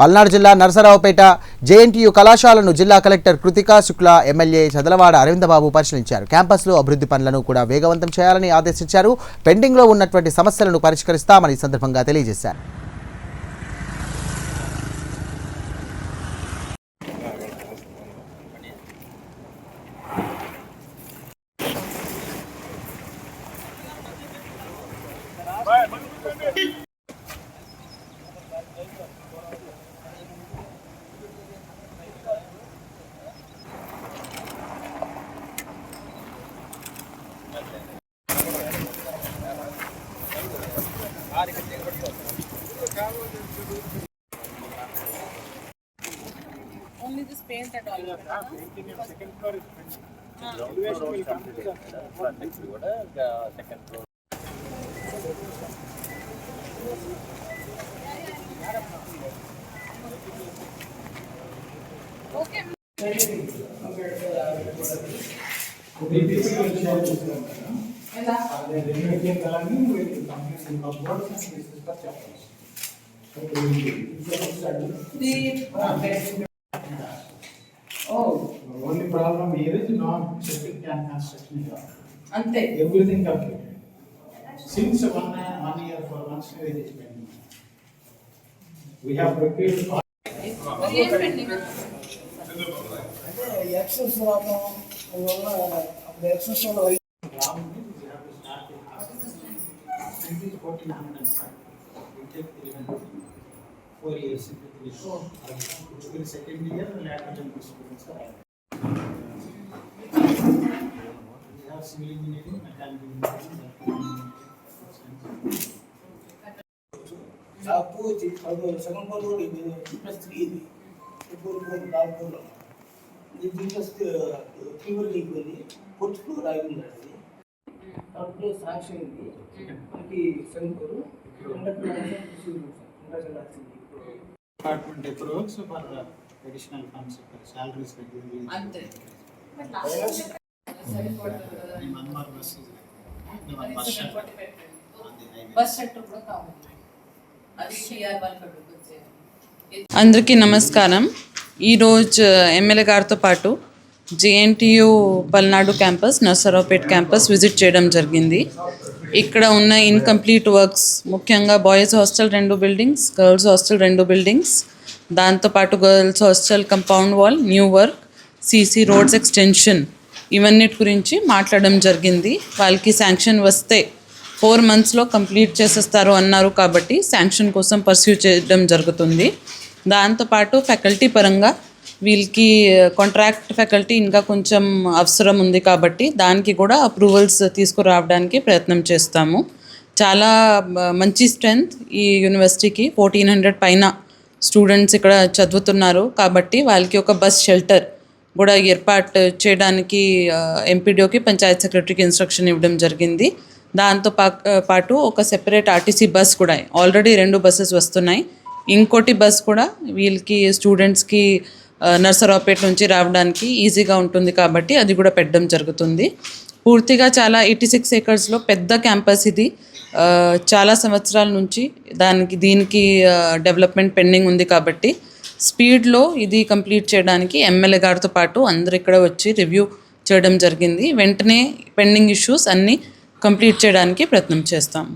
పల్నాడు జిల్లా నరసరావుపేట జేఎన్టీయూ కళాశాలను జిల్లా కలెక్టర్ కృతికా శుక్లా, ఎమ్మెల్యే చదలవాడ అరవిందబాబు పరిశీలించారు. క్యాంపస్లో అభివృద్ధి పనులను కూడా వేగవంతం చేయాలని ఆదేశించారు. పెండింగ్లో ఉన్నటువంటి సమస్యలను పరిష్కరిస్తామని ఈ సందర్భంగా తెలియజేశారు. Only this paint and all. Painting and second floor is finished. Elevation will come to the next second floor. Okay. Oh, the only problem here is non-septic tank construction here. Ante. Everything completed. Since one year, 4 months, it is pending. We have prepared for. Access problem, access we have to start it. It is 1405. We take 4 years. Which will second year lateral students are. We have civil engineering, mechanical engineering. second floor plus 3 plus 3 will equal fourth floor आएगा third floor sanction की second floor Department approvals for additional funds for salaries. Ante. Bus sector కూడా కావాలి. అది CR one కడుగుతుంది. అందరికీ నమస్కారం. ఈరోజు MLA గారితో పాటు JNTU Palnadu campus, Narasaraopet campus visit చేయడం జరిగింది. ఇక్కడ ఉన్న ఇన్కంప్లీట్ వర్క్స్, ముఖ్యంగా boys hostel 2 buildings, girls hostel 2 buildings, దాంతోపాటు girls hostel compound wall, new work, CC roads extension, ఇవన్నిటి గురించి మాట్లాడడం జరిగింది. వాళ్ళకి శాంక్షన్ వస్తే 4 monthsలో కంప్లీట్ చేసేస్తారు అన్నారు. కాబట్టి శాంక్షన్ కోసం పర్స్యూ చేయడం జరుగుతుంది. దాంతోపాటు ఫ్యాకల్టీ పరంగా వీళ్ళకి కాంట్రాక్ట్ ఫ్యాకల్టీ ఇంకా కొంచెం అవసరం ఉంది. కాబట్టి దానికి కూడా అప్రూవల్స్ తీసుకురావడానికి ప్రయత్నం చేస్తాము. చాలా మంచి స్ట్రెంగ్త్ ఈ యూనివర్సిటీకి. 1400 పైన స్టూడెంట్స్ ఇక్కడ చదువుతున్నారు. కాబట్టి వాళ్ళకి ఒక బస్ షెల్టర్ కూడా ఏర్పాటు చేయడానికి ఎంపీడీఓకి, పంచాయత్ సెక్రటరీకి ఇన్స్ట్రక్షన్ ఇవ్వడం జరిగింది. దాంతో పాటు ఒక సెపరేట్ ఆర్టీసీ బస్ కూడా, ఆల్రెడీ 2 బస్సెస్ వస్తున్నాయి. ఇంకోటి బస్ కూడా వీళ్ళకి స్టూడెంట్స్కి నర్సరావుపేట నుంచి రావడానికి ఈజీగా ఉంటుంది. కాబట్టి అది కూడా పెట్టడం జరుగుతుంది. పూర్తిగా చాలా 86 acresలో పెద్ద క్యాంపస్ ఇది. చాలా సంవత్సరాల నుంచి దీనికి డెవలప్మెంట్ పెండింగ్ ఉంది. కాబట్టి స్పీడ్లో ఇది కంప్లీట్ చేయడానికి ఎమ్మెల్యే గారితో పాటు అందరు ఇక్కడ వచ్చి రివ్యూ చేయడం జరిగింది. వెంటనే పెండింగ్ ఇష్యూస్ అన్నీ కంప్లీట్ చేయడానికి ప్రయత్నం చేస్తాము.